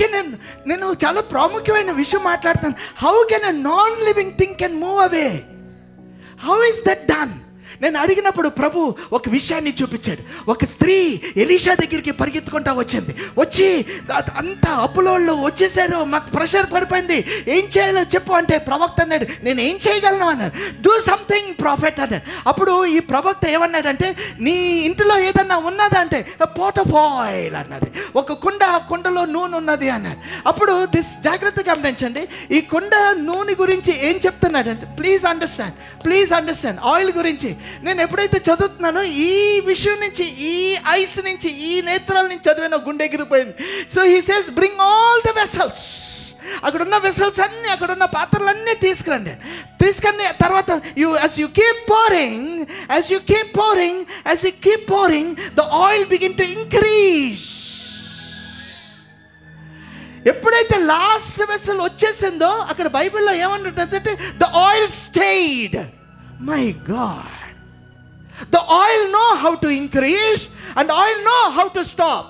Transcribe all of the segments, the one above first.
Can నేను చాలా ప్రాముఖ్యమైన విషయం మాట్లాడతాను. How can a non living thing can move away? How is that done? నేను అడిగినప్పుడు ప్రభు ఒక విషయాన్ని చూపించాడు. ఒక స్త్రీ ఎలీషా దగ్గరికి పరిగెత్తుకుంటా వచ్చి అంతా అప్పులోళ్ళు వచ్చేసారు, మాకు ప్రెషర్ పడిపోయింది, ఏం చేయాలో చెప్పు అంటే ప్రవక్త అన్నాడు, నేను ఏం చేయగలను అన్నాడు. డూ సంథింగ్ ప్రాఫిట్ అన్నాడు. అప్పుడు ఈ ప్రవక్త ఏమన్నాడంటే, నీ ఇంటిలో ఏదన్నా ఉన్నదా అంటే పాట్ ఆఫ్ ఆయిల్ అన్నది, ఒక కుండలో నూనె ఉన్నది అన్నాడు. అప్పుడు జాగ్రత్తగా గమనించండి, ఈ కుండ నూనె గురించి ఏం చెప్తున్నాడంటే, ప్లీజ్ అండర్స్టాండ్ ఆయిల్ గురించి. నేను ఎప్పుడైతే చదువుతున్నానో ఈ విషయం నుంచి, ఈ ఐస్ నుంచి, ఈ నేత్రాల నుంచి చదివిన గుండె ఎగిరిపోయింది. So he says bring all the vessels, అక్కడున్న వెసల్స్ అన్నీ, అక్కడున్న పాత్రలన్నీ తీసుకురండి. తర్వాత as you keep pouring the oil begin to increase. ఎప్పుడైతే లాస్ట్ వెసల్ వచ్చేసిందో అక్కడ బైబిల్లో ఏమంటుందంటే the oil stayed. My God, the oil know how to increase and oil know how to stop.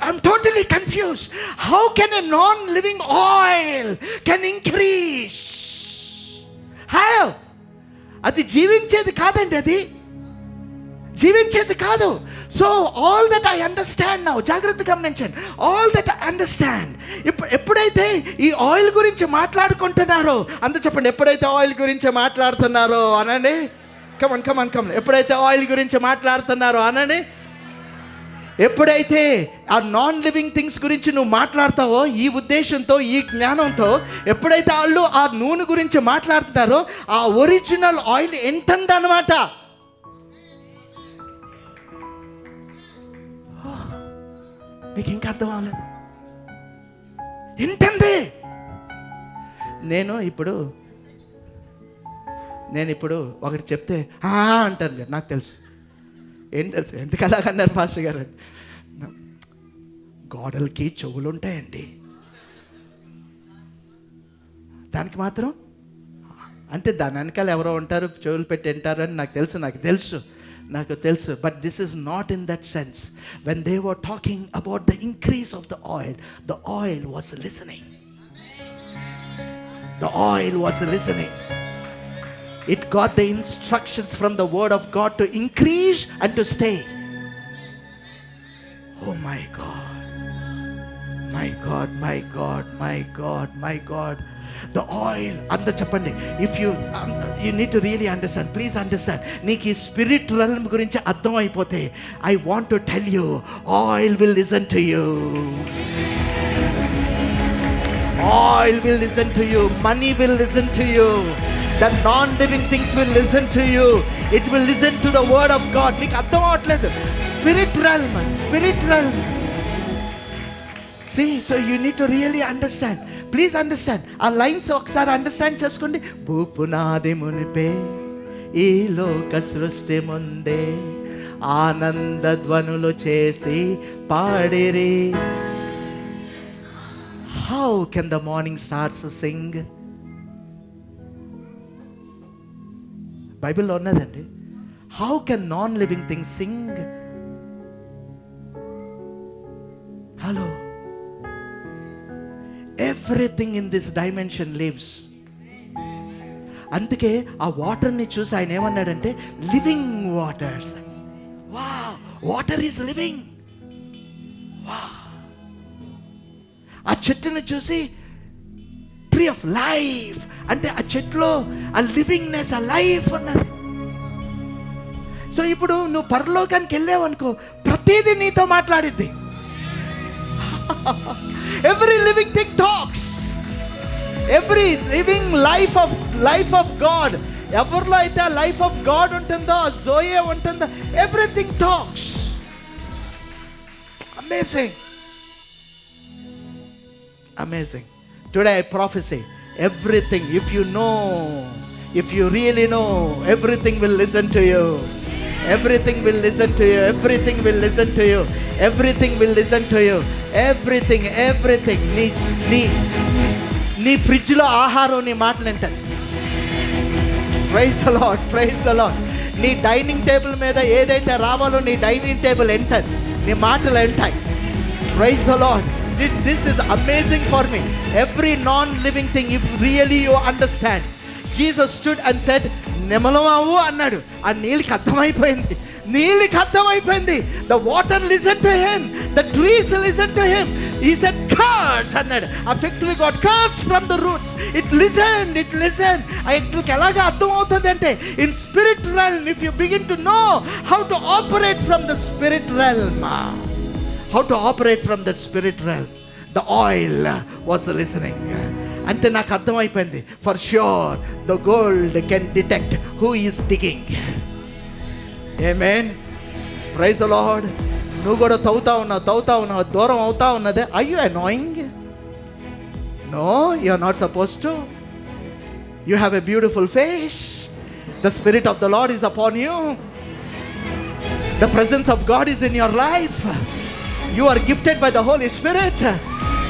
I'm totally confused. How can a non-living oil can increase? How? అది జీవించేది కాదండి, అది జీవించేది కాదు. So all that I understand now, జాగ్రత్తగా గమనించండి, all that I understand. ఎప్పుడైతే ఈ oil గురించి మాట్లాడుకుంటున్నారో అంత చెప్పండి, ఎప్పుడైతే ఆయిల్ గురించి మాట్లాడుతున్నారో అనండి. కమన్. ఎప్పుడైతే ఆయిల్ గురించి మాట్లాడుతున్నారో అనండి. ఎప్పుడైతే ఆ నాన్ లివింగ్ థింగ్స్ గురించి నువ్వు మాట్లాడతావో, ఈ ఉద్దేశంతో, ఈ జ్ఞానంతో, ఎప్పుడైతే వాళ్ళు ఆ నూనె గురించి మాట్లాడుతున్నారో ఆ ఒరిజినల్ ఆయిల్ ఎంతందనమాట. మీకు ఇంకా అర్థం అవ్వలేదు ఏంటంది? నేను ఇప్పుడు ఒకటి చెప్తే అంటారు, నాకు తెలుసు. ఏం తెలుసు? ఎందుకు అలాగన్నారు పాస్టర్ గారు? గోడలకి చెవులు ఉంటాయండి, దానికి మాత్రం అంటే దాని వెనకాల ఎవరో ఉంటారు, చెవులు పెట్టి వింటారు అని నాకు తెలుసు. But this is not in that sense. When they were talking about the increase of the oil was listening. The oil was listening. It got the instructions from the word of God to increase and to stay. Oh my God. The oil, and the chappandi, if you need to really understand, please understand, నీకు ఈ spirit realm గురించి అర్థం అయిపోతే, I want to tell you, oil will listen to you. Oil will listen to you. Money will listen to you. The non-living things will listen to you. It will listen to the word of God. మీకు అర్థం అవ్వట్లేదు. Spirit realm. See, so you need to really understand. Please understand. ఆ lines ఒకసారి understand చేసుకోండి. భూపునాది మునిపే ఈ లోక సృష్టి ముందే ఆనంద ధ్వనులు చేసి పాడిరి. How can the morning stars sing? బైబిల్లో ఉన్నదండి. How can non-living things sing? Hello. Everything in this dimension lives. అందుకే ఆ వాటర్ని చూసి ఆయన ఏమన్నాడంటే living waters. Wow, water is living. Wow. ఆ చెట్టుని చూసి ట్రీ ఆఫ్ లైఫ్ అంటే ఆ చెట్టులో ఆ లివింగ్నెస్, ఆ లైఫ్ ఉన్నది. సో ఇప్పుడు నువ్వు పరలోకానికి వెళ్ళావు అనుకో, ప్రతిదీ నీతో మాట్లాడిద్ది. Every living thing talks. Every living life of God, ఎవరిలో అయితే ఆ లైఫ్ ఆఫ్ గాడ్ ఉంటుందో, ఆ జోయే ఉంటుందో, everything talks. Amazing. Today I prophesy, everything, if you really know, everything will listen to you. Everything will listen to you. Everything will listen to you. Everything will listen to you. Everything. నీ ఫ్రిడ్జ్లో ఆహారం నీ మాటలు వింటది. Praise the lord. నీ dining table మీద ఏదైతే రావాలో నీ డైనింగ్ టేబుల్ వింటది, నీ మాటలు వింటాయి. Praise the Lord. This is amazing for me. Every non-living thing, if really you understand, Jesus stood and said, నిమలమావు అన్నాడు. ఆ నీళ్ళకి అర్థమైపోయింది. The water listened to him. The trees listened to him. He said, curse అన్నాడు. ఆ fig tree got cursed from the roots. It listened. ఇట్లకి ఎలాగా అర్థం అవుతుంది అంటే, in spirit realm, if you begin to know how to operate from the spirit realm, the oil was listening. అంటే నాకు అర్థమైపోయింది, for sure the gold can detect who is digging. Amen. Praise the Lord. నువ్వు కూడా తవ్వుతా ఉన్నావు, దూరం అవుతా ఉన్నదే. Are you annoying? No, you are not suppose to. You have a beautiful face. The spirit of the Lord is upon you. The presence of God is in your life. You are gifted by the Holy Spirit.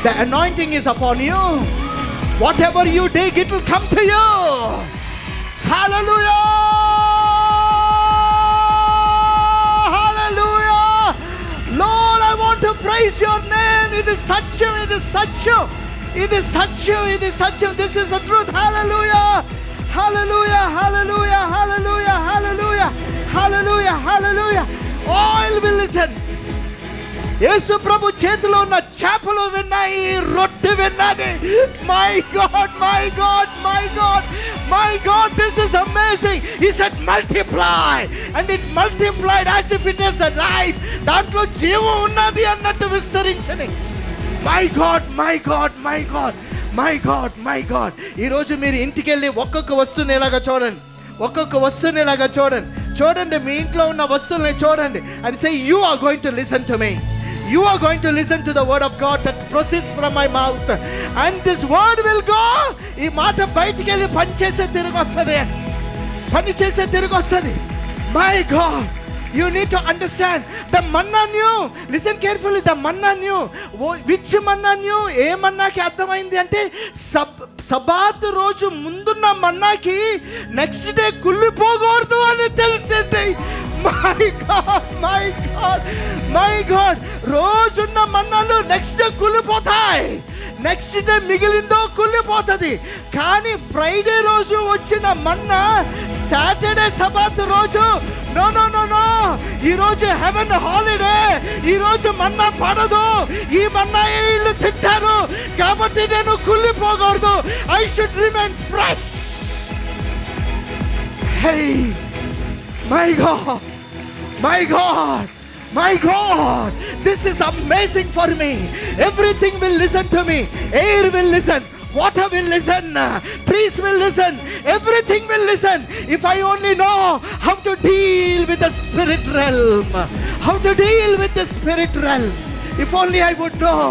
The anointing is upon you. Whatever you dig, it will come to you. Hallelujah! Hallelujah! Lord, I want to praise your name. It is such. This is the truth. Hallelujah! Hallelujah! Hallelujah! Hallelujah! Hallelujah! Hallelujah! Hallelujah! Oil will listen. Yesu ప్రభు చేతిలో ఉన్న చేపలు విన్నాయి, రొట్టె విన్నది. My God, this is amazing. He said multiply, and it multiplied as if it is the life. దాంట్లో జీవం ఉన్నది అన్నట్టు విస్తరించని. My God. ఈరోజు మీరు ఇంటికి వెళ్ళి ఒక్కొక్క వస్తువుని ఇలాగా చూడండి. మీ ఇంట్లో ఉన్న వస్తువుల్ని చూడండి and say, you are going to listen to me. You are going to listen to the word of God that proceeds from my mouth, and this word will go. ఈ మాట బయటికి వెళ్ళి పని చేసే తిరిగి వస్తుంది. My God, you need to understand the manna knew. Listen carefully. The manna knew. Which manna knew? ఏ మన్నాకి అర్థమైంది అంటే, సబాత్ రోజు ముందున్న మన్నాకి నెక్స్ట్ డే కుళ్ళిపోకూడదు అని తెలిసింది. మై గాడ్, రోజున్న మన్నాలు నెక్స్ట్ డే కుళ్ళిపోతాయి. నెక్స్ట్ డే మిగిలిందో కుళ్ళిపోతుంది. కానీ ఫ్రైడే రోజు వచ్చిన మన్నా సాటర్డే సబాత్ రోజు నో, ఈరోజు హెవెన్ హాలిడే, ఈరోజు మన్నా పడదు. ఈ మన్నా ఇల్లు తింటారు కాబట్టి నేను కుళ్ళిపోకూడదు. I should remain fresh. Hey, my God, this is amazing for me. Everything will listen to me. Air will listen, water will listen, trees will listen, everything will listen. If I only know how to deal with the spirit realm, if only I would know